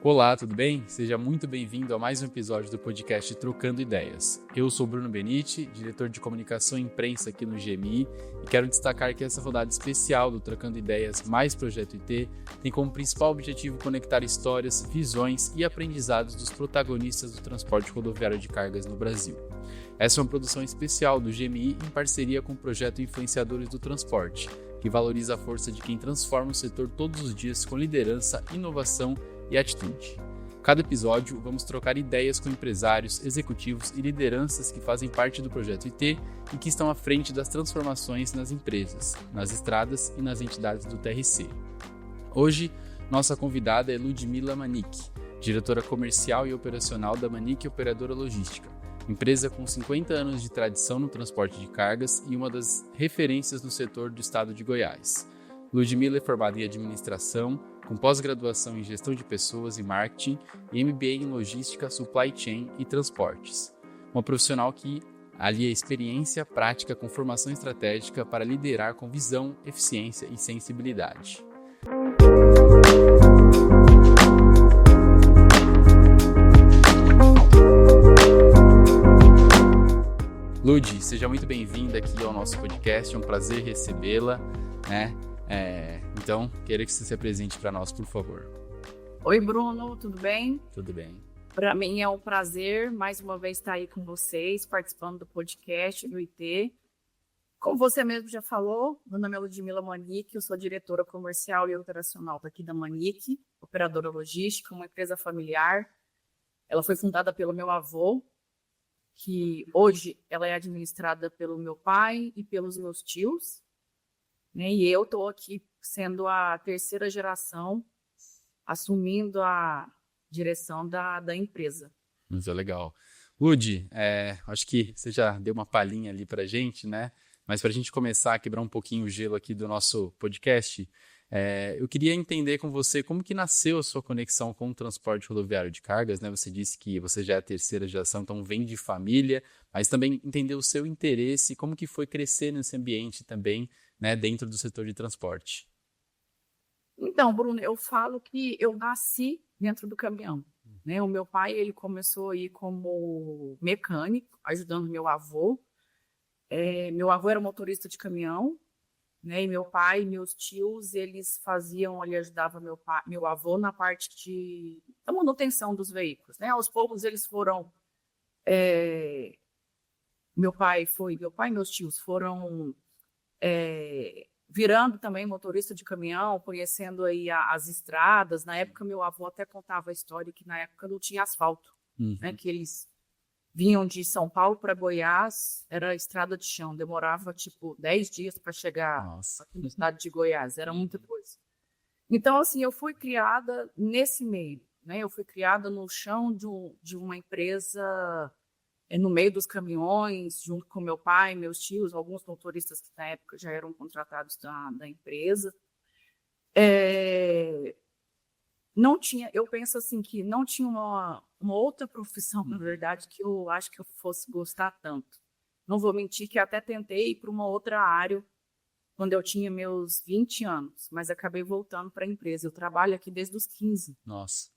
Olá, tudo bem? Seja muito bem-vindo a mais um episódio do podcast Trocando Ideias. Eu sou Bruno Benitti, diretor de comunicação e imprensa aqui no GMI, e quero destacar que essa rodada especial do Trocando Ideias mais Projeto IT tem como principal objetivo conectar histórias, visões e aprendizados dos protagonistas do transporte rodoviário de cargas no Brasil. Essa é uma produção especial do GMI em parceria com o projeto Influenciadores do Transporte, que valoriza a força de quem transforma o setor todos os dias com liderança, inovação e atitude. Cada episódio, vamos trocar ideias com empresários, executivos e lideranças que fazem parte do projeto IT e que estão à frente das transformações nas empresas, nas estradas e nas entidades do TRC. Hoje, nossa convidada é Ludmila Manick, diretora comercial e operacional da Manick Operadora Logística, empresa com 50 anos de tradição no transporte de cargas e uma das referências no setor do estado de Goiás. Ludmila é formada em administração, com pós-graduação em gestão de pessoas e marketing e MBA em logística, supply chain e transportes. Uma profissional que alia experiência prática com formação estratégica para liderar com visão, eficiência e sensibilidade. Lud, seja muito bem-vinda aqui ao nosso podcast, é um prazer recebê-la, né? Então, queria que você se apresente para nós, por favor. Oi, Bruno, tudo bem? Tudo bem. Para mim é um prazer, mais uma vez, estar aí com vocês, participando do podcast do IT. Como você mesmo já falou, meu nome é Ludmila Manick, eu sou diretora comercial e operacional daqui da Manick, operadora logística, uma empresa familiar. Ela foi fundada pelo meu avô, que hoje ela é administrada pelo meu pai e pelos meus tios, né? E eu estou aqui sendo a terceira geração, assumindo a direção da empresa. Isso é legal. Lud, acho que você já deu uma palhinha ali para a gente, né? Mas para a gente começar a quebrar um pouquinho o gelo aqui do nosso podcast, eu queria entender com você como que nasceu a sua conexão com o transporte rodoviário de cargas, né? Você disse que você já é a terceira geração, então vem de família, mas também entender o seu interesse, como que foi crescer nesse ambiente também, né, dentro do setor de transporte. Então, Bruno, eu falo que eu nasci dentro do caminhão, né? O meu pai, ele começou aí como mecânico, ajudando meu avô. Meu avô era motorista de caminhão, né? E meu pai e meus tios, eles ajudavam meu avô na parte da manutenção dos veículos, né? Aos poucos eles foram, meu pai e meus tios foram virando também motorista de caminhão, conhecendo aí as estradas. Na época, meu avô até contava a história que na época não tinha asfalto, né? Que eles vinham de São Paulo para Goiás, era estrada de chão, demorava tipo 10 dias para chegar aqui no estado de Goiás, era muita coisa. Então, assim, eu fui criada nesse meio, né? Eu fui criada no chão de uma empresa, no meio dos caminhões, junto com meu pai, meus tios, alguns motoristas que na época já eram contratados da empresa. Não tinha, eu penso assim que não tinha uma outra profissão, na verdade, que eu acho que eu fosse gostar tanto. Não vou mentir que até tentei ir para uma outra área quando eu tinha meus 20 anos, mas acabei voltando para a empresa. Eu trabalho aqui desde os 15. Nossa.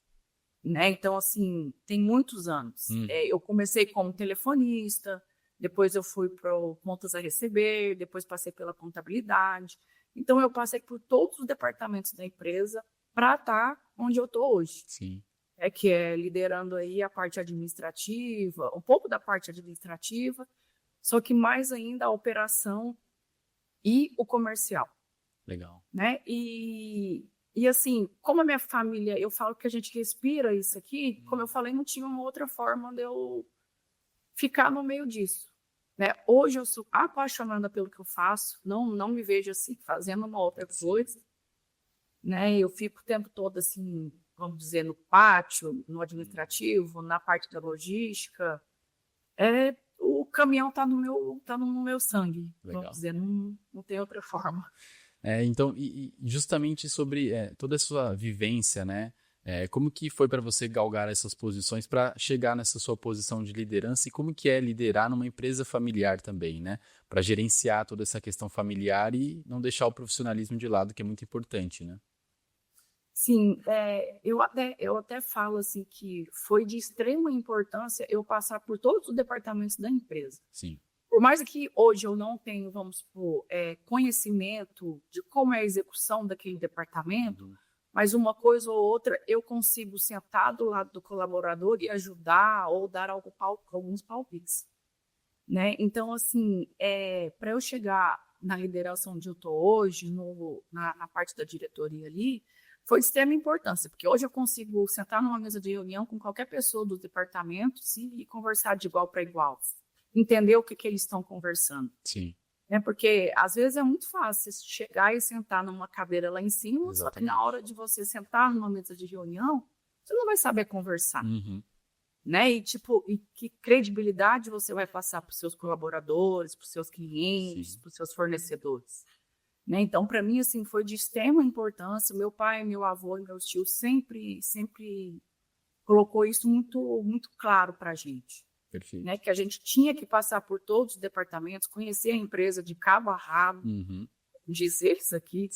Né? Então, assim, tem muitos anos. Eu comecei como telefonista, depois eu fui para contas a receber, depois passei pela contabilidade. Então, eu passei por todos os departamentos da empresa para estar onde eu estou hoje. Sim. Que é liderando aí a parte administrativa, um pouco da parte administrativa, só que mais ainda a operação e o comercial. Legal. Né? E assim, como a minha família, eu falo que a gente respira isso aqui, como eu falei, não tinha uma outra forma de eu ficar no meio disso. Né? Hoje eu sou apaixonada pelo que eu faço, não me vejo assim, fazendo uma outra coisa. Né? Eu fico o tempo todo assim, vamos dizer, no pátio, no administrativo, na parte da logística. O caminhão está no meu sangue, Legal. vamos dizer, não tem outra forma. Então, e justamente sobre toda a sua vivência, né? Como que foi para você galgar essas posições para chegar nessa sua posição de liderança e como que é liderar numa empresa familiar também, né? Para gerenciar toda essa questão familiar e não deixar o profissionalismo de lado, que é muito importante, né? Sim, eu até falo assim que foi de extrema importância eu passar por todos os departamentos da empresa. Sim. Por mais que hoje eu não tenha, vamos supor, conhecimento de como é a execução daquele departamento, mas uma coisa ou outra eu consigo sentar do lado do colaborador e ajudar ou dar alguns palpites, né? Então, assim, para eu chegar na liderança onde eu estou hoje, na parte da diretoria ali, foi de extrema importância, porque hoje eu consigo sentar numa mesa de reunião com qualquer pessoa do departamento e conversar de igual para igual, entender o que eles estão conversando. Sim. Porque às vezes é muito fácil chegar e sentar numa cadeira lá em cima, Exatamente. só que na hora de você sentar numa mesa de reunião, você não vai saber conversar. Né? E que credibilidade você vai passar para os seus colaboradores, para os seus clientes, para os seus fornecedores. Né? Então, para mim, assim, foi de extrema importância. Meu pai, meu avô e meus tios sempre colocou isso muito, muito claro para a gente. Perfeito. Né? Que a gente tinha que passar por todos os departamentos, conhecer a empresa de cabo a rabo, dizer isso aqui,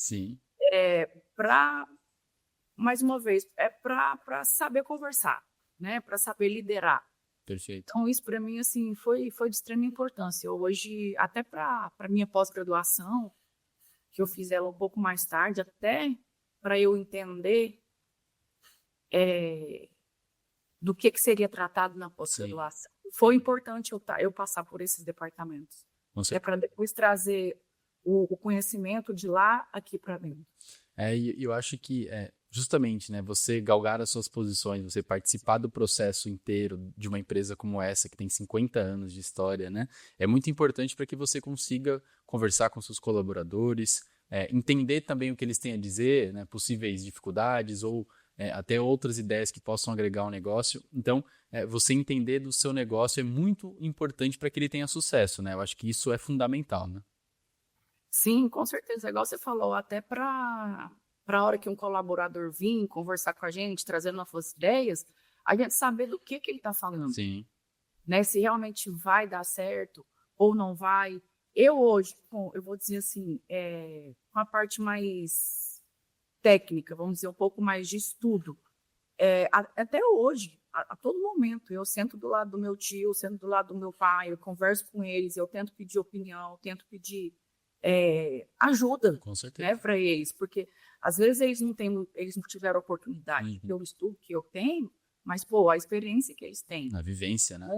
mais uma vez, para saber conversar, né? Para saber liderar. Perfeito. Então, isso para mim assim, foi de extrema importância. Hoje, até para minha pós-graduação, que eu fiz ela um pouco mais tarde, até para eu entender do que seria tratado na pós-graduação. Foi importante eu passar por esses departamentos. Para depois trazer o conhecimento de lá aqui para dentro. E eu acho que justamente, né, você galgar as suas posições, você participar do processo inteiro de uma empresa como essa, que tem 50 anos de história, né, é muito importante para que você consiga conversar com seus colaboradores, entender também o que eles têm a dizer, né, possíveis dificuldades ou até outras ideias que possam agregar ao negócio. Então, você entender do seu negócio é muito importante para que ele tenha sucesso, né? Eu acho que isso é fundamental, né? Sim, com certeza. Igual você falou, até para a hora que um colaborador vir conversar com a gente, trazendo novas ideias, a gente saber do que ele está falando. Sim. Né? Se realmente vai dar certo ou não vai. Eu hoje, eu vou dizer assim, com a parte mais técnica, vamos dizer, um pouco mais de estudo. Até hoje, a todo momento, eu sento do lado do meu tio, sento do lado do meu pai, eu converso com eles, eu tento pedir opinião, tento pedir ajuda, né, para eles, porque às vezes eles não tiveram oportunidade pelo estudo que eu tenho, mas a experiência que eles têm. A vivência, né?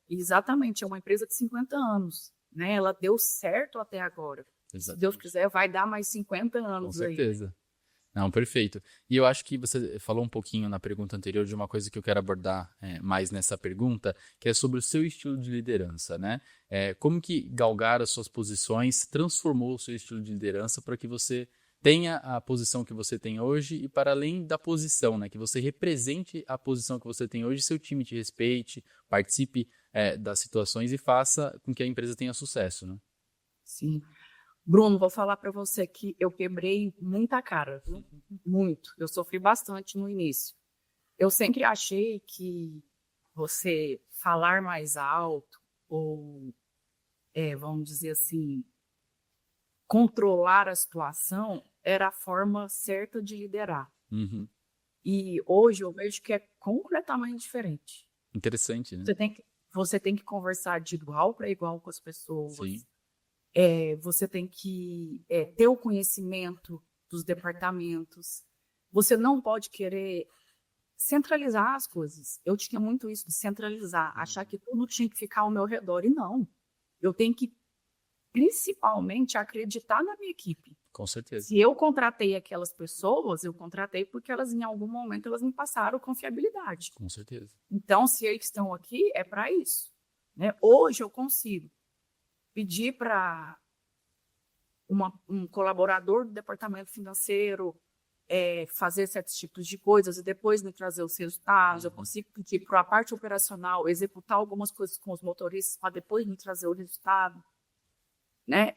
Exatamente, é uma empresa de 50 anos, né? Ela deu certo até agora. Exatamente. Se Deus quiser, vai dar mais 50 anos. Com certeza. Aí. Não, perfeito. E eu acho que você falou um pouquinho na pergunta anterior de uma coisa que eu quero abordar mais nessa pergunta, que é sobre o seu estilo de liderança, né? Como que galgar as suas posições transformou o seu estilo de liderança para que você tenha a posição que você tem hoje e para além da posição, né? Que você represente a posição que você tem hoje, seu time te respeite, participe das situações e faça com que a empresa tenha sucesso, né? Sim. Bruno, vou falar para você que eu quebrei muita cara, viu? Muito. Eu sofri bastante no início. Eu sempre achei que você falar mais alto ou, vamos dizer assim, controlar a situação era a forma certa de liderar. E hoje eu vejo que é completamente diferente. Interessante, né? Você tem que conversar de igual para igual com as pessoas. Sim. Você tem que ter o conhecimento dos departamentos. Você não pode querer centralizar as coisas. Eu tinha muito isso de centralizar, achar que tudo tinha que ficar ao meu redor. E não. Eu tenho que, principalmente, acreditar na minha equipe. Com certeza. Se eu contratei aquelas pessoas, eu contratei porque elas, em algum momento, elas me passaram confiabilidade. Com certeza. Então, se eles estão aqui, é para isso. Né? Hoje eu consigo pedir para um colaborador do departamento financeiro fazer certos tipos de coisas e depois me trazer os resultados. Eu consigo pedir para a parte operacional executar algumas coisas com os motoristas para depois me trazer o resultado. Né?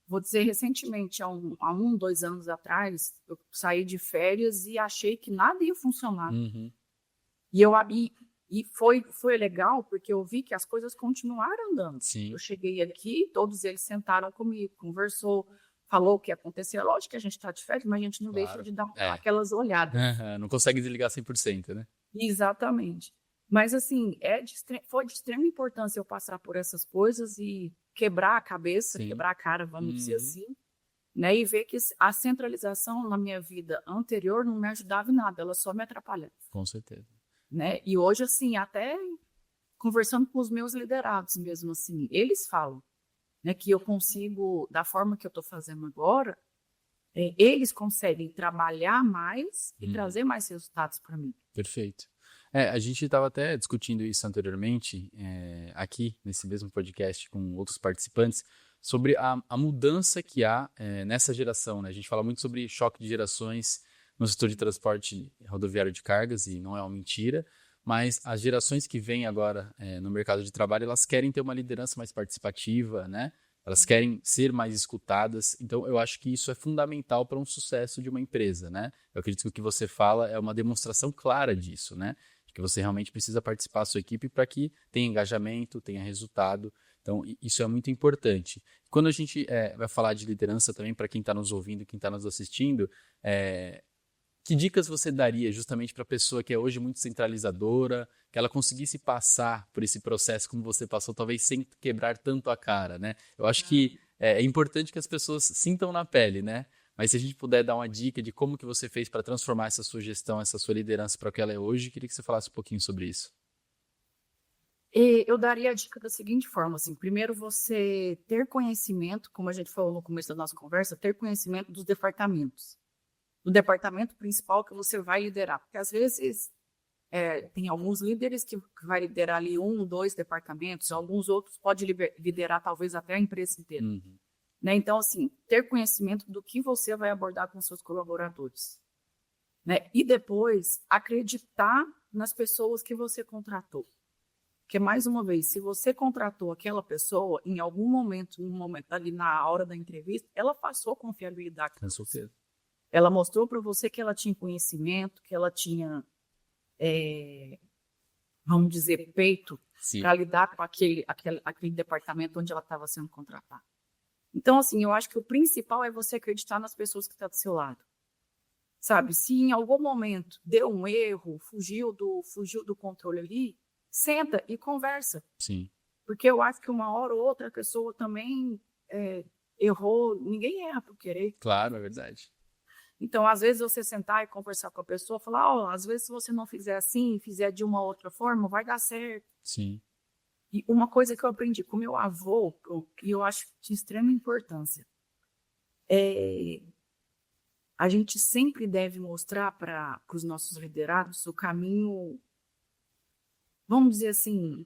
Vou dizer, recentemente, há 2 anos atrás, eu saí de férias e achei que nada ia funcionar. E foi legal, porque eu vi que as coisas continuaram andando. Sim. Eu cheguei aqui, todos eles sentaram comigo, conversou, falou o que acontecia. Lógico que a gente está de férias, mas a gente não deixa de dar aquelas olhadas. Não consegue desligar 100%, né? Exatamente. Mas, assim, foi de extrema importância eu passar por essas coisas e quebrar a cabeça, quebrar a cara, vamos dizer assim, né? E ver que a centralização na minha vida anterior não me ajudava em nada, ela só me atrapalhava. Com certeza. Né? E hoje, assim, até conversando com os meus liderados mesmo, assim, eles falam, né, que eu consigo, da forma que eu estou fazendo agora, eles conseguem trabalhar mais e trazer mais resultados para mim. Perfeito. A gente estava até discutindo isso anteriormente, aqui nesse mesmo podcast com outros participantes, sobre a mudança que há nessa geração, né? A gente fala muito sobre choque de gerações no setor de transporte rodoviário de cargas, e não é uma mentira, mas as gerações que vêm agora no mercado de trabalho, elas querem ter uma liderança mais participativa, né? Elas querem ser mais escutadas. Então, eu acho que isso é fundamental para um sucesso de uma empresa, né? Eu acredito que o que você fala é uma demonstração clara disso, né? Que você realmente precisa participar da sua equipe para que tenha engajamento, tenha resultado. Então, isso é muito importante. Quando a gente vai falar de liderança também, para quem está nos ouvindo, quem está nos assistindo, que dicas você daria justamente para a pessoa que é hoje muito centralizadora, que ela conseguisse passar por esse processo como você passou, talvez sem quebrar tanto a cara, né? Eu acho que é importante que as pessoas sintam na pele, né? Mas se a gente puder dar uma dica de como que você fez para transformar essa sua gestão, essa sua liderança para o que ela é hoje, queria que você falasse um pouquinho sobre isso. Eu daria a dica da seguinte forma, assim, primeiro você ter conhecimento, como a gente falou no começo da nossa conversa, ter conhecimento dos departamentos. Do departamento principal que você vai liderar. Porque às vezes tem alguns líderes que vai liderar ali 1, 2 departamentos, alguns outros pode liderar talvez até a empresa inteira. Né? Então, assim, ter conhecimento do que você vai abordar com seus colaboradores. Né? E depois, acreditar nas pessoas que você contratou. Porque, mais uma vez, se você contratou aquela pessoa, em algum momento, ali na hora da entrevista, ela passou confiabilidade. Com certeza. Ela mostrou para você que ela tinha conhecimento, que ela tinha, vamos dizer, peito para lidar com aquele departamento onde ela estava sendo contratada. Então, assim, eu acho que o principal é você acreditar nas pessoas que estão do seu lado. Sabe, se em algum momento deu um erro, fugiu do controle ali, senta e conversa. Sim. Porque eu acho que uma hora ou outra a pessoa também errou. Ninguém erra por querer. Claro, é verdade. Então, às vezes, você sentar e conversar com a pessoa, falar, às vezes, se você não fizer assim, fizer de uma outra forma, vai dar certo. Sim. E uma coisa que eu aprendi com meu avô, e eu acho de extrema importância, a gente sempre deve mostrar para os nossos liderados o caminho, vamos dizer assim,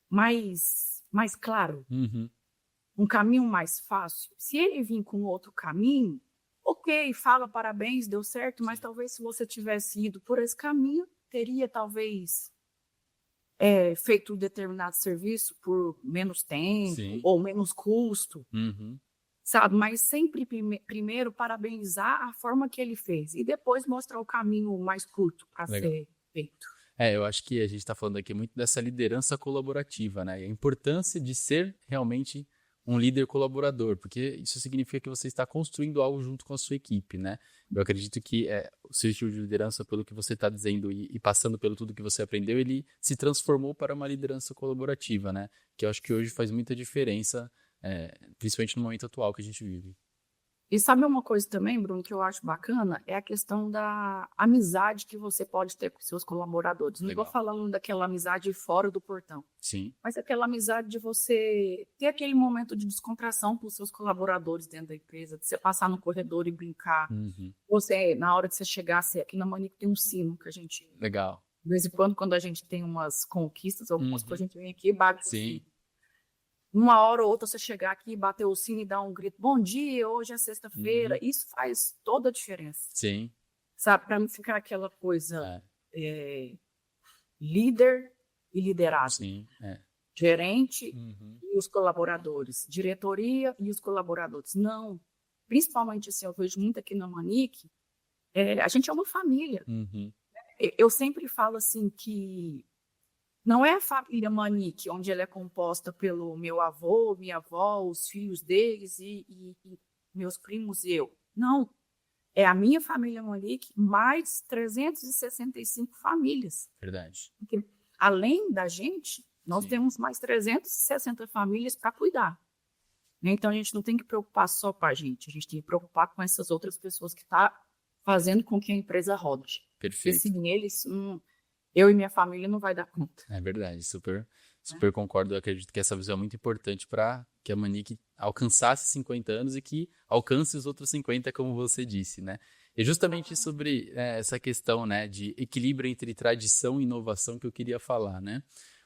mais claro, um caminho mais fácil. Se ele vir com outro caminho, ok, fala parabéns, deu certo, mas talvez se você tivesse ido por esse caminho, teria talvez feito um determinado serviço por menos tempo ou menos custo, sabe? Mas sempre primeiro parabenizar a forma que ele fez e depois mostrar o caminho mais curto para ser feito. Eu acho que a gente está falando aqui muito dessa liderança colaborativa, né? E a importância de ser realmente um líder colaborador, porque isso significa que você está construindo algo junto com a sua equipe, né? Eu acredito que o seu estilo de liderança, pelo que você está dizendo e passando pelo tudo que você aprendeu, ele se transformou para uma liderança colaborativa, né? Que eu acho que hoje faz muita diferença, principalmente no momento atual que a gente vive. E sabe uma coisa também, Bruno, que eu acho bacana? É a questão da amizade que você pode ter com seus colaboradores. Não estou falando daquela amizade fora do portão. Sim. Mas aquela amizade de você ter aquele momento de descontração com os seus colaboradores dentro da empresa, de você passar no corredor e brincar. Você, na hora de você chegar, aqui na Manique tem um sino que a gente... Legal. De vez em quando a gente tem umas conquistas, algumas coisas, a gente vem aqui e bate o sino. Uma hora ou outra você chegar aqui, bater o sino e dar um grito, bom dia, hoje é sexta-feira, isso faz toda a diferença. Sim. Sabe, para não ficar aquela coisa líder e liderado. Sim, Gerente e os colaboradores, diretoria e os colaboradores. Não, principalmente assim, eu vejo muito aqui na Manique, a gente é uma família. Eu sempre falo assim que não é a família Manique, onde ela é composta pelo meu avô, minha avó, os filhos deles meus primos e eu. Não. É a minha família Monique, mais 365 famílias. Verdade. Porque, além da gente, nós Sim. temos mais 360 famílias para cuidar. Então, a gente não tem que preocupar só com a gente tem que preocupar com essas outras pessoas que estão fazendo com que a empresa rode. Perfeito. Porque sem eles, eu e minha família não vai dar conta. É verdade, super concordo. Eu acredito que essa visão é muito importante para que a Manique alcançasse 50 anos e que alcance os outros 50, como você disse, né? E justamente sobre essa questão, né, de equilíbrio entre tradição e inovação que eu queria falar, né?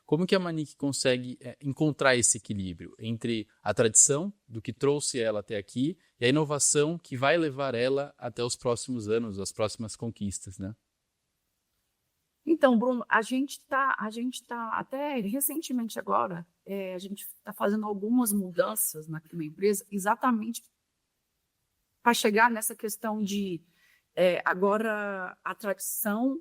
Como que a Manique consegue encontrar esse equilíbrio entre a tradição, do que trouxe ela até aqui, e a inovação que vai levar ela até os próximos anos, as próximas conquistas, né? Então, Bruno, a gente tá até recentemente agora, a gente está fazendo algumas mudanças na empresa exatamente para chegar nessa questão de agora a tradição,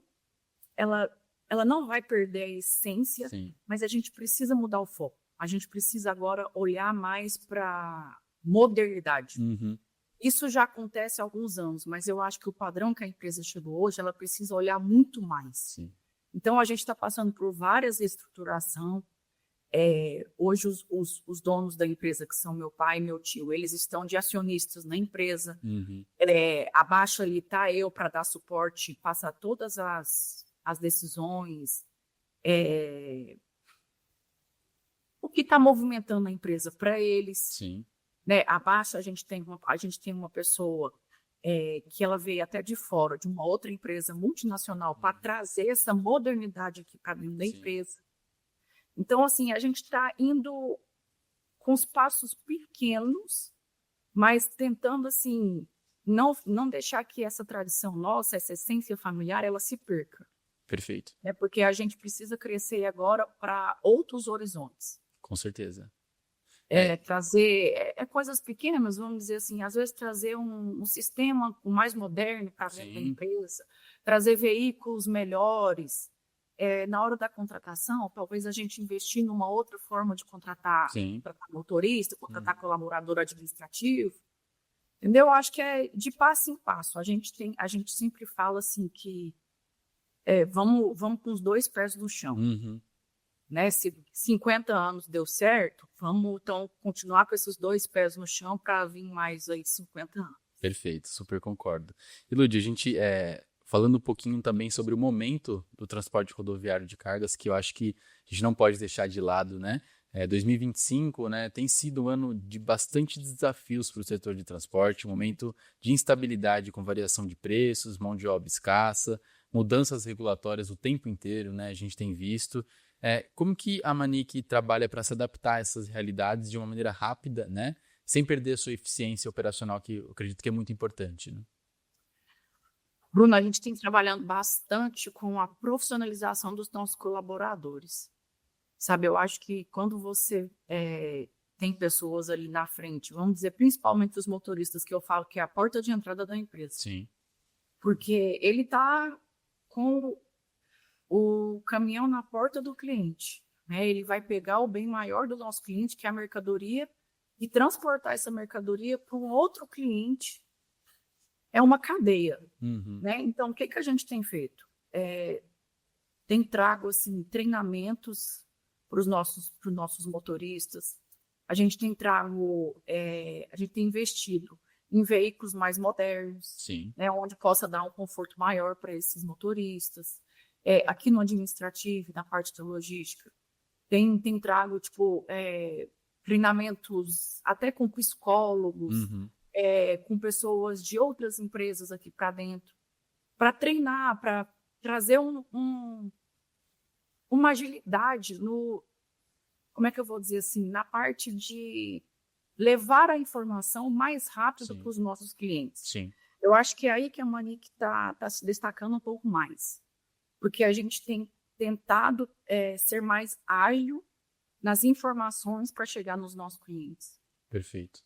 ela não vai perder a essência, Sim. mas a gente precisa mudar o foco. A gente precisa agora olhar mais para modernidade. Uhum. Isso já acontece há alguns anos, mas eu acho que o padrão que a empresa chegou hoje, ela precisa olhar muito mais. Sim. Então, a gente está passando por várias reestruturações. Hoje, os donos da empresa, que são meu pai e meu tio, eles estão de acionistas na empresa. Uhum. Abaixo ali está eu para dar suporte, passar todas as decisões. O que está movimentando a empresa para eles. Sim. Né? Abaixo a gente tem uma pessoa que ela veio até de fora, de uma outra empresa multinacional, para trazer essa modernidade aqui para dentro da empresa. Então, assim, a gente está indo com os passos pequenos, mas tentando, assim, não deixar que essa tradição nossa, essa essência familiar, ela se perca. Perfeito. Porque a gente precisa crescer agora para outros horizontes. Com certeza. Trazer coisas pequenas, vamos dizer assim, às vezes trazer um sistema mais moderno para dentro da empresa, trazer veículos melhores. Na hora da contratação, talvez a gente investir numa outra forma de contratar motorista, contratar colaborador administrativo. Entendeu? Eu acho que é de passo em passo. A gente sempre fala assim que vamos com os 2 pés no chão. Uhum. Né? Se 50 anos deu certo, vamos então continuar com esses 2 pés no chão para vir mais aí 50 anos. Perfeito, super concordo. E Ludi, a gente falando um pouquinho também sobre o momento do transporte rodoviário de cargas, que eu acho que a gente não pode deixar de lado, né? 2025, né, tem sido um ano de bastante desafios para o setor de transporte, um momento de instabilidade com variação de preços, mão de obra escassa, mudanças regulatórias o tempo inteiro, né? A gente tem visto. Como que a Manique trabalha para se adaptar a essas realidades de uma maneira rápida, né? Sem perder a sua eficiência operacional, que eu acredito que é muito importante, né? Bruno, a gente tem trabalhado bastante com a profissionalização dos nossos colaboradores. Sabe, eu acho que quando você tem pessoas ali na frente, vamos dizer, principalmente os motoristas, que eu falo que é a porta de entrada da empresa. Sim. Porque ele está com o caminhão na porta do cliente, né? Ele vai pegar o bem maior do nosso cliente, que é a mercadoria, e transportar essa mercadoria para um outro cliente. É uma cadeia. Uhum. Né? Então, o que a gente tem feito? Tem trago assim, treinamentos para os nossos motoristas. A gente tem investido em veículos mais modernos, Sim. Né? Onde possa dar um conforto maior para esses motoristas. Aqui no administrativo, na parte da logística, tem trago treinamentos até com psicólogos, Uhum. Com pessoas de outras empresas aqui para dentro, para treinar, para trazer uma agilidade como é que eu vou dizer assim, na parte de levar a informação mais rápido para os nossos clientes. Sim. Eu acho que é aí que a Manique está se destacando um pouco mais, porque a gente tem tentado ser mais ágil nas informações para chegar nos nossos clientes. Perfeito.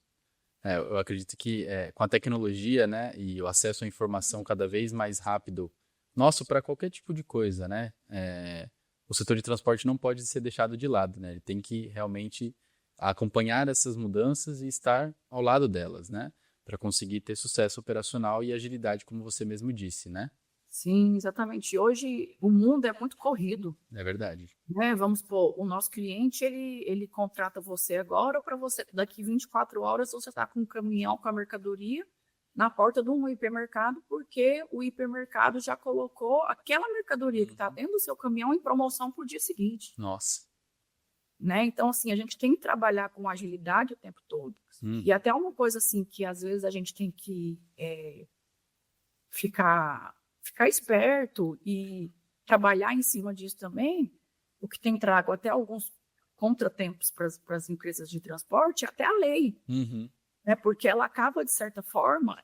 Eu acredito que com a tecnologia, né, e o acesso à informação cada vez mais rápido, para qualquer tipo de coisa, né, o setor de transporte não pode ser deixado de lado, né, ele tem que realmente acompanhar essas mudanças e estar ao lado delas, né, para conseguir ter sucesso operacional e agilidade, como você mesmo disse, né? Sim, exatamente. Hoje o mundo é muito corrido. É verdade. Né? Vamos supor, o nosso cliente, ele contrata você agora para você, daqui 24 horas, você está com um caminhão com a mercadoria na porta de um hipermercado, porque o hipermercado já colocou aquela mercadoria que está dentro do seu caminhão em promoção para o dia seguinte. Nossa. Né? Então, assim, a gente tem que trabalhar com agilidade o tempo todo. E até uma coisa, assim, que às vezes a gente tem que ficar esperto e trabalhar em cima disso também, o que tem trago até alguns contratempos para as empresas de transporte, até a lei. Né? Porque ela acaba, de certa forma,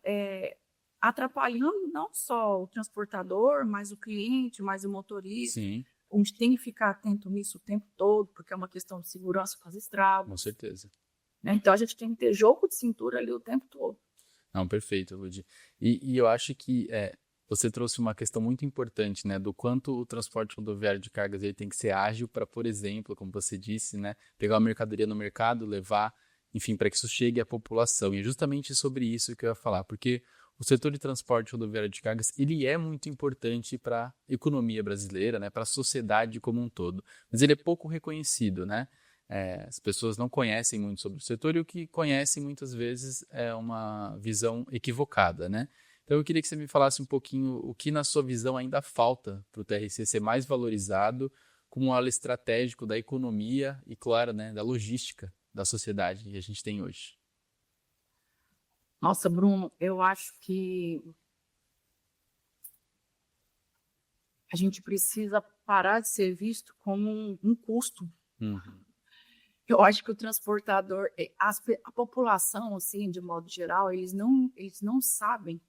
atrapalhando não só o transportador, mas o cliente, mas o motorista. Sim. A gente tem que ficar atento nisso o tempo todo, porque é uma questão de segurança com as estradas. Com certeza. Né? Então, a gente tem que ter jogo de cintura ali o tempo todo. Não, perfeito, Ludi. E eu acho que você trouxe uma questão muito importante, né, do quanto o transporte rodoviário de cargas ele tem que ser ágil para, por exemplo, como você disse, né, pegar uma mercadoria no mercado, levar, enfim, para que isso chegue à população. E é justamente sobre isso que eu ia falar, porque o setor de transporte rodoviário de cargas ele é muito importante para a economia brasileira, né, para a sociedade como um todo, mas ele é pouco reconhecido, né? As pessoas não conhecem muito sobre o setor e o que conhecem muitas vezes é uma visão equivocada, né? Então eu queria que você me falasse um pouquinho o que na sua visão ainda falta para o TRC ser mais valorizado como um elo estratégico da economia e, claro, né, da logística da sociedade que a gente tem hoje. Nossa, Bruno, eu acho que a gente precisa parar de ser visto como um custo. Eu acho que o transportador, a população, assim, de modo geral, eles não sabem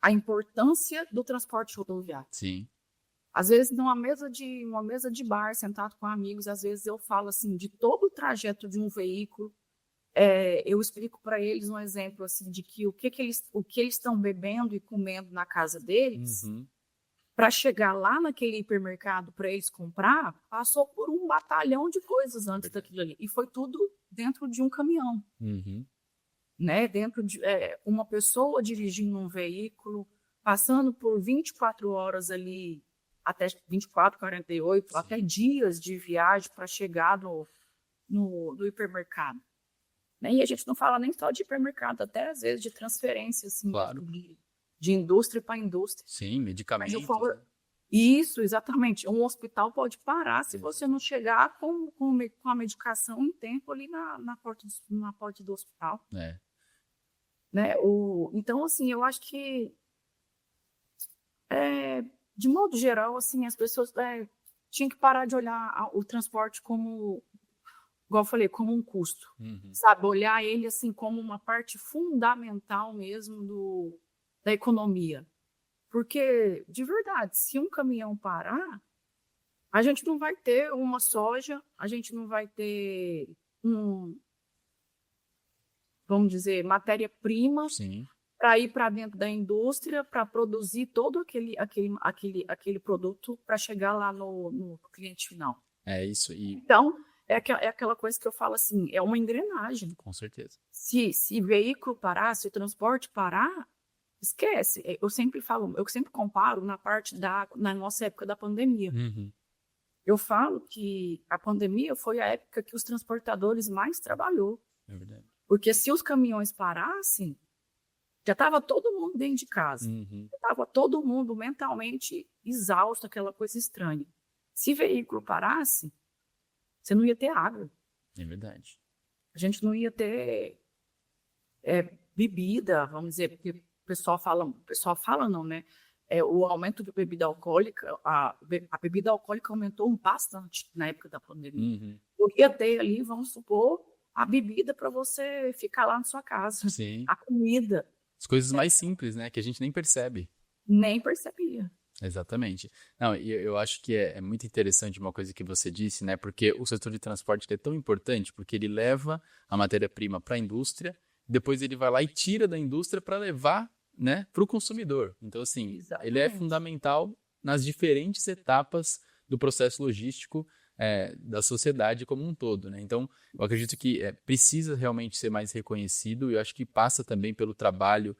a importância do transporte rodoviário. Sim. Às vezes, numa mesa de bar, sentado com amigos, às vezes eu falo assim, de todo o trajeto de um veículo, eu explico para eles um exemplo assim, de que o que eles estão bebendo e comendo na casa deles, para chegar lá naquele hipermercado para eles comprar, passou por um batalhão de coisas antes daquilo ali. E foi tudo dentro de um caminhão. Né? Dentro de uma pessoa dirigindo um veículo, passando por 24 horas ali, até 24, 48, até dias de viagem para chegar no hipermercado. Né? E a gente não fala nem só de hipermercado, até às vezes de transferência, assim, claro. de indústria para indústria. Sim, medicamentos. Mas eu falo, isso, exatamente. Um hospital pode parar se você não chegar com a medicação em tempo ali na porta do hospital. Né? Então, assim, eu acho que, de modo geral, assim, as pessoas tinham que parar de olhar o transporte como, igual eu falei, como um custo. Sabe? Olhar ele assim como uma parte fundamental mesmo da economia. Porque, de verdade, se um caminhão parar, a gente não vai ter uma soja, a gente não vai ter vamos dizer, matéria-prima para ir para dentro da indústria para produzir todo aquele produto para chegar lá no cliente final. É isso. Então, é aquela coisa que eu falo assim, é uma engrenagem. Com certeza. Se veículo parar, se transporte parar, esquece. Eu sempre comparo na nossa época da pandemia. Eu falo que a pandemia foi a época que os transportadores mais trabalhou. É verdade. Porque se os caminhões parassem, já estava todo mundo dentro de casa. Estava todo mundo mentalmente exausto, aquela coisa estranha. Se veículo parasse, você não ia ter água. É verdade. A gente não ia ter bebida, vamos dizer, porque o pessoal fala não, né? O aumento de bebida alcoólica, a bebida alcoólica aumentou bastante na época da pandemia. Eu ia ter ali, vamos supor, a bebida para você ficar lá na sua casa. Sim. A comida. As coisas mais simples, né? Que a gente nem percebe. Nem percebia. Exatamente. Não, e eu acho que é muito interessante uma coisa que você disse, né? Porque o setor de transporte é tão importante porque ele leva a matéria-prima para a indústria, depois ele vai lá e tira da indústria para levar, né, para o consumidor. Então, assim, ele é fundamental nas diferentes etapas do processo logístico da sociedade como um todo, né? Então, eu acredito que precisa realmente ser mais reconhecido, e eu acho que passa também pelo trabalho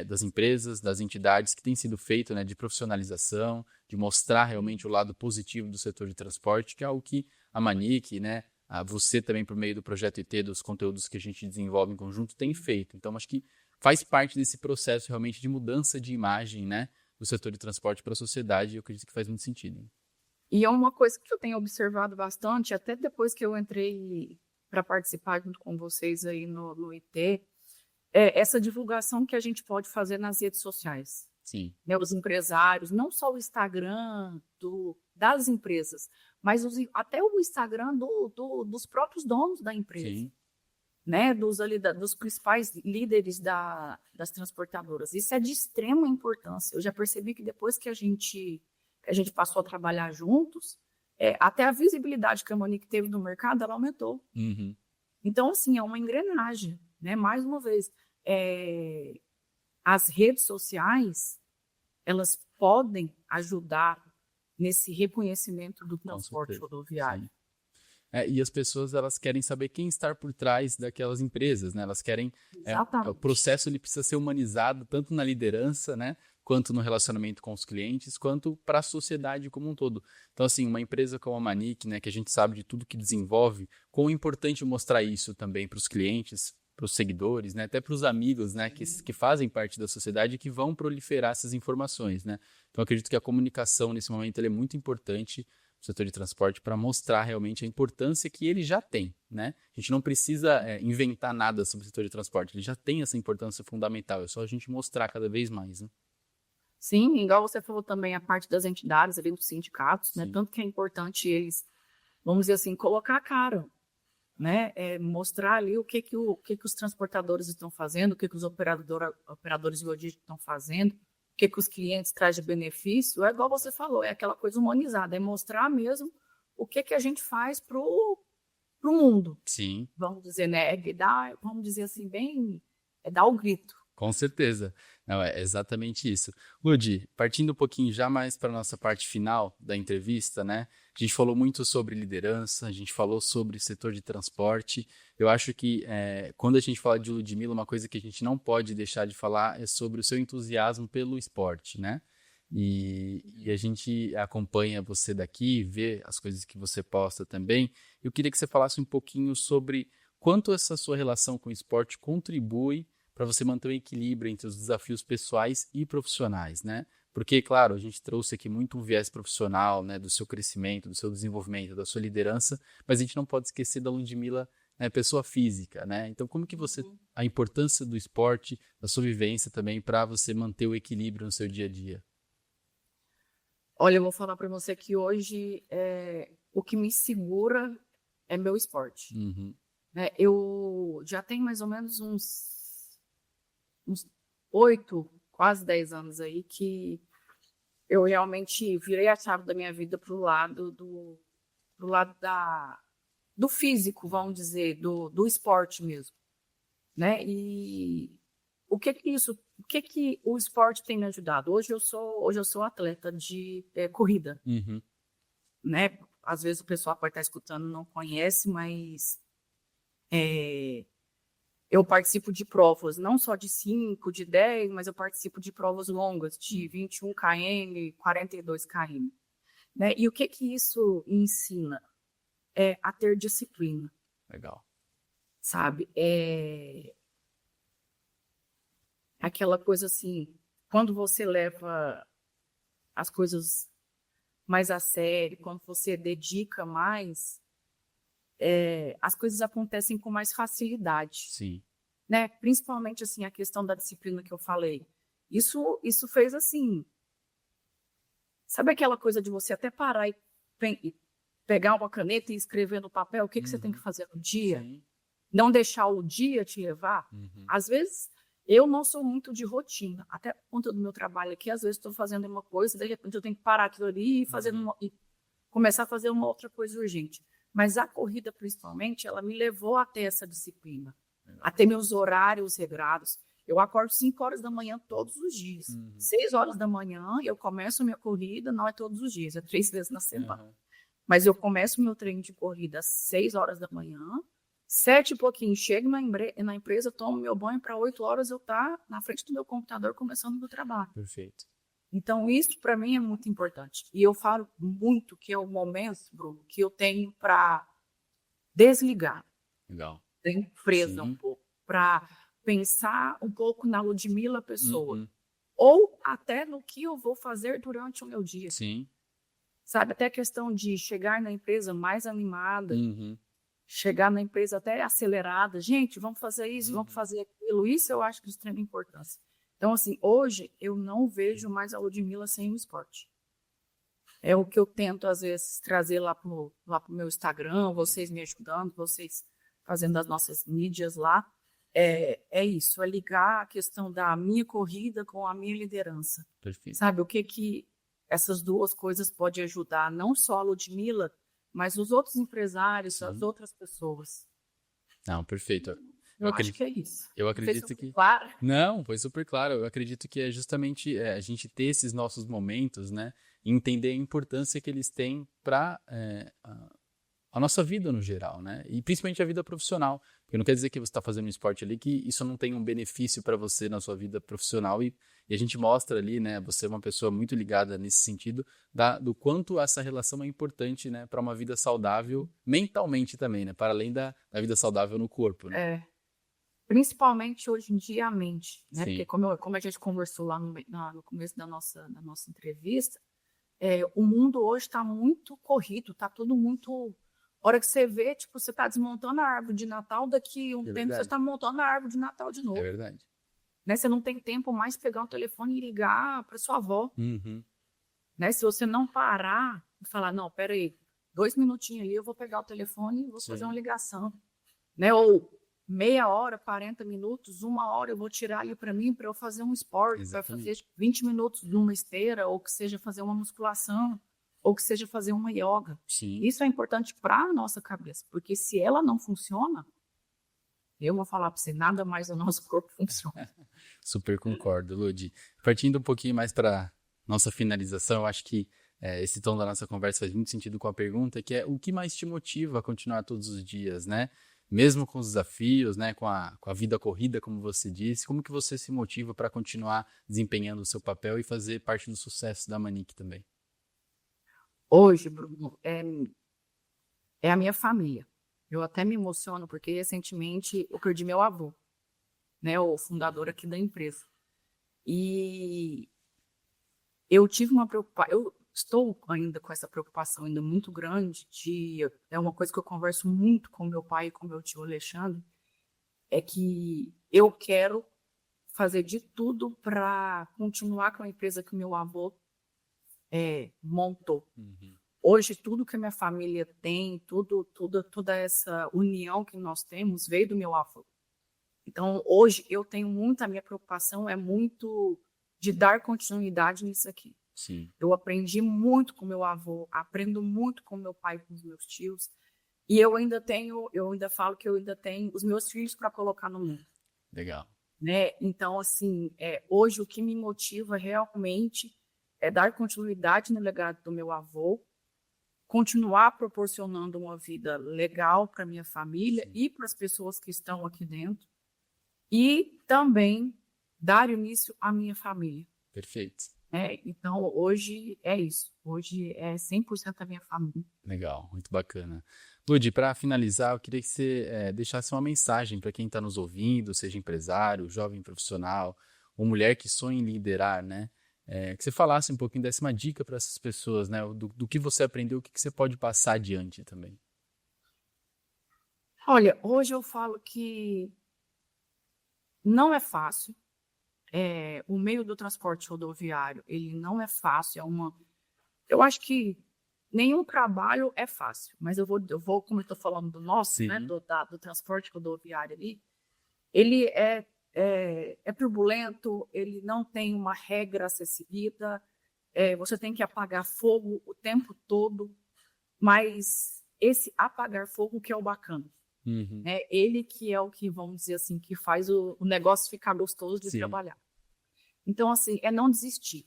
das empresas, das entidades que tem sido feito, né, de profissionalização, de mostrar realmente o lado positivo do setor de transporte, que é algo que a Manic, né, você também por meio do Projeto IT, dos conteúdos que a gente desenvolve em conjunto, tem feito. Então, acho que faz parte desse processo realmente de mudança de imagem, né, do setor de transporte para a sociedade, e eu acredito que faz muito sentido. E é uma coisa que eu tenho observado bastante, até depois que eu entrei para participar junto com vocês aí no IT, essa divulgação que a gente pode fazer nas redes sociais. Sim. Né, os empresários, não só o Instagram das empresas, mas até o Instagram dos próprios donos da empresa. Sim. Né, dos principais líderes das transportadoras. Isso é de extrema importância. Eu já percebi que depois que a gente passou a trabalhar juntos, até a visibilidade que a Manic teve no mercado, ela aumentou. Uhum. Então, assim, é uma engrenagem, né? Mais uma vez, as redes sociais, elas podem ajudar nesse reconhecimento do transporte rodoviário. Sim. E as pessoas, elas querem saber quem está por trás daquelas empresas, né? Elas querem... o processo ele precisa ser humanizado, tanto na liderança, né? Quanto no relacionamento com os clientes, quanto para a sociedade como um todo. Então, assim, uma empresa como a Manic, né, que a gente sabe de tudo que desenvolve, quão importante mostrar isso também para os clientes, para os seguidores, né, até para os amigos, né, que fazem parte da sociedade e que vão proliferar essas informações, né. Então, acredito que a comunicação, nesse momento, ela é muito importante no setor de transporte para mostrar realmente a importância que ele já tem, né. A gente não precisa inventar nada sobre o setor de transporte, ele já tem essa importância fundamental, é só a gente mostrar cada vez mais, né. Sim, igual você falou também a parte das entidades, ali dos sindicatos, né? Tanto que é importante eles, vamos dizer assim, colocar a cara, né? Mostrar ali o que os transportadores estão fazendo, o que os operadores de logística estão fazendo, o que os clientes trazem de benefício. É igual você falou, é aquela coisa humanizada, é mostrar mesmo o que a gente faz pro mundo. Sim. Vamos dizer, né? Vamos dizer assim, dar o grito. Com certeza. Não, é exatamente isso. Ludi, partindo um pouquinho já mais para a nossa parte final da entrevista, né? A gente falou muito sobre liderança, a gente falou sobre setor de transporte. Eu acho que quando a gente fala de Ludmilla, uma coisa que a gente não pode deixar de falar é sobre o seu entusiasmo pelo esporte, né? E a gente acompanha você daqui, vê as coisas que você posta também. Eu queria que você falasse um pouquinho sobre quanto essa sua relação com o esporte contribui para você manter o equilíbrio entre os desafios pessoais e profissionais, né? Porque, claro, a gente trouxe aqui muito um viés profissional, né, do seu crescimento, do seu desenvolvimento, da sua liderança, mas a gente não pode esquecer da Ludmilla, né, pessoa física, né? Então, como que você, a importância do esporte, da sua vivência também, para você manter o equilíbrio no seu dia a dia? Olha, eu vou falar para você que hoje o que me segura é meu esporte. Uhum. Né? Eu já tenho mais ou menos uns 8, quase 10 anos aí que eu realmente virei a chave da minha vida pro lado do físico, vamos dizer, do esporte mesmo, né? E o que o esporte tem me ajudado? Hoje eu sou atleta de corrida, Uhum. né? Às vezes o pessoal pode estar escutando não conhece, mas eu participo de provas, não só de 5, de 10, mas eu participo de provas longas, de 21 km, 42 km. Né? E o que isso ensina? A ter disciplina. Legal. Sabe? Aquela coisa assim, quando você leva as coisas mais a sério, quando você dedica mais, as coisas acontecem com mais facilidade. Sim. Né? Principalmente assim, a questão da disciplina que eu falei. Isso fez assim... Sabe aquela coisa de você até parar e pegar uma caneta e escrever no papel o que você tem que fazer no dia? Sim. Não deixar o dia te levar? Uhum. Às vezes, eu não sou muito de rotina. Até por conta do meu trabalho aqui, às vezes estou fazendo uma coisa, de repente eu tenho que parar aquilo ali e começar a fazer uma outra coisa urgente. Mas a corrida, principalmente, ela me levou a ter essa disciplina. A ter meus horários regrados. Eu acordo 5 horas da manhã todos os dias. 6 horas da manhã eu começo a minha corrida, não é todos os dias, é 3 vezes na semana. Mas eu começo o meu treino de corrida às 6 horas da manhã, 7 e pouquinho, chego na empresa, tomo meu banho, para 8 horas eu estar na frente do meu computador começando o meu trabalho. Perfeito. Então, isso para mim é muito importante. E eu falo muito que é o momento, Bruno, que eu tenho para desligar Legal. da empresa Sim. um pouco, para pensar um pouco na Ludmila pessoa. Uhum. Ou até no que eu vou fazer durante o meu dia. Sim. Sabe, até a questão de chegar na empresa mais animada, Uhum. chegar na empresa até acelerada. Gente, vamos fazer isso, vamos fazer aquilo. Isso eu acho de extrema importância. Então, assim, hoje eu não vejo mais a Ludmila sem o esporte. É o que eu tento, às vezes, trazer lá pro meu Instagram, vocês me ajudando, vocês fazendo as nossas mídias lá. É isso, é ligar a questão da minha corrida com a minha liderança. Perfeito. Sabe, o que essas duas coisas podem ajudar, não só a Ludmila, mas os outros empresários, Sim. as outras pessoas. Não, perfeito. Eu acho que é isso. Eu acredito que... Claro. Não, foi super claro. Eu acredito que é justamente a gente ter esses nossos momentos, né? E entender a importância que eles têm para a nossa vida no geral, né? E principalmente a vida profissional. Porque não quer dizer que você está fazendo um esporte ali que isso não tem um benefício para você na sua vida profissional. E a gente mostra ali, né? Você é uma pessoa muito ligada nesse sentido, do quanto essa relação é importante, né? Para uma vida saudável mentalmente também, né? Para além da vida saudável no corpo, né? Principalmente hoje em dia a mente, né? Sim. Porque como a gente conversou lá no começo da nossa entrevista, o mundo hoje está muito corrido, está tudo muito... A hora que você vê, tipo, você está desmontando a árvore de Natal, daqui um tempo você está montando a árvore de Natal de novo. É verdade. Né? Você não tem tempo mais de pegar o telefone e ligar para sua avó. Uhum. Né? Se você não parar e falar, não, peraí, 2 minutinhos ali, eu vou pegar o telefone e vou fazer uma ligação. Né? Ou meia hora, 40 minutos, 1 hora eu vou tirar ali para mim, para eu fazer um esporte, para fazer 20 minutos numa esteira, ou que seja fazer uma musculação, ou que seja fazer uma yoga. Sim. Isso é importante para a nossa cabeça, porque se ela não funciona, eu vou falar para você, nada mais do nosso corpo funciona. Super concordo, Ludi. Partindo um pouquinho mais para nossa finalização, eu acho que esse tom da nossa conversa faz muito sentido com a pergunta, que é o que mais te motiva a continuar todos os dias, né? Mesmo com os desafios, né? Com a vida corrida, como você disse, como que você se motiva para continuar desempenhando o seu papel e fazer parte do sucesso da Manic também? Hoje, Bruno, é a minha família. Eu até me emociono porque recentemente eu perdi meu avô, né, o fundador aqui da empresa. E eu tive uma preocupação, eu estou ainda com essa preocupação ainda muito grande, é uma coisa que eu converso muito com meu pai e com meu tio Alexandre, é que eu quero fazer de tudo para continuar com a empresa que meu avô montou. Uhum. Hoje, tudo que a minha família tem, toda essa união que nós temos, veio do meu avô. Então, hoje, eu tenho a minha preocupação é muito de dar continuidade nisso aqui. Sim. Eu aprendi muito com meu avô, aprendo muito com meu pai e com os meus tios, e eu ainda falo que eu ainda tenho os meus filhos para colocar no mundo. Legal. Né? Então, assim, hoje o que me motiva realmente é dar continuidade no legado do meu avô, continuar proporcionando uma vida legal para minha família e para as pessoas que estão aqui dentro, e também dar início à minha família. Perfeito. Então, hoje é isso. Hoje é 100% a minha família. Legal, muito bacana. Ludi, para finalizar, eu queria que você deixasse uma mensagem para quem está nos ouvindo, seja empresário, jovem profissional, ou mulher que sonha em liderar, né? Que você falasse um pouquinho, desse uma dica para essas pessoas, né? Do que você aprendeu, o que você pode passar adiante também. Olha, hoje eu falo que não é fácil. O meio do transporte rodoviário, ele não é fácil. Eu acho que nenhum trabalho é fácil, mas eu vou como eu estou falando do nosso, né, do transporte rodoviário ali, ele é turbulento, ele não tem uma regra a ser seguida, você tem que apagar fogo o tempo todo, mas esse apagar fogo que é o bacana. Uhum. Ele que é o que, vamos dizer assim, que faz o negócio ficar gostoso de trabalhar. Então, assim, é não desistir,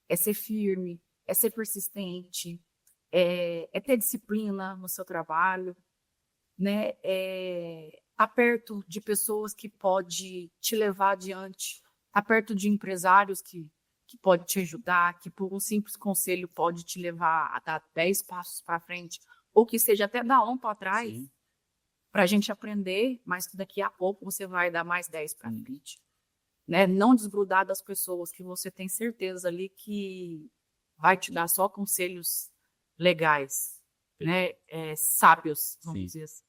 é ser firme, é ser persistente, é ter disciplina no seu trabalho, né? Tá perto de pessoas que pode te levar adiante, tá perto de empresários que pode te ajudar, que por um simples conselho pode te levar a dar 10 passos para frente, ou que seja até dar um para trás, para a gente aprender, mas que daqui a pouco você vai dar mais 10 para frente. Né? Não desgrudar das pessoas que você tem certeza ali que vai te dar só conselhos legais, né? Sábios, vamos dizer assim.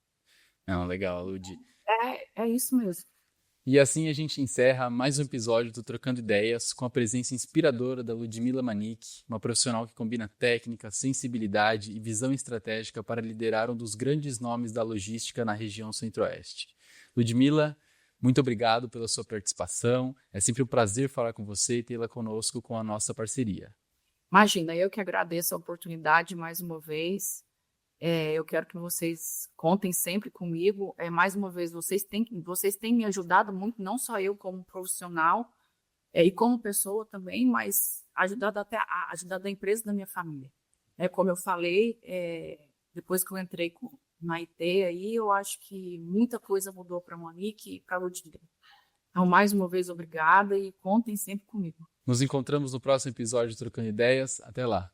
Não, legal, Lud. É isso mesmo. E assim a gente encerra mais um episódio do Trocando Ideias com a presença inspiradora da Ludmila Manick, uma profissional que combina técnica, sensibilidade e visão estratégica para liderar um dos grandes nomes da logística na região Centro-Oeste. Ludmila, muito obrigado pela sua participação. É sempre um prazer falar com você e tê-la conosco com a nossa parceria. Imagina, eu que agradeço a oportunidade mais uma vez. Eu quero que vocês contem sempre comigo. Mais uma vez, vocês têm me ajudado muito, não só eu como profissional e como pessoa também, mas ajudado a empresa da minha família. Como eu falei, depois que eu entrei na IT, aí, eu acho que muita coisa mudou para a Monique e para a Ludmila. Então, mais uma vez, obrigada e contem sempre comigo. Nos encontramos no próximo episódio de Trocando Ideias. Até lá!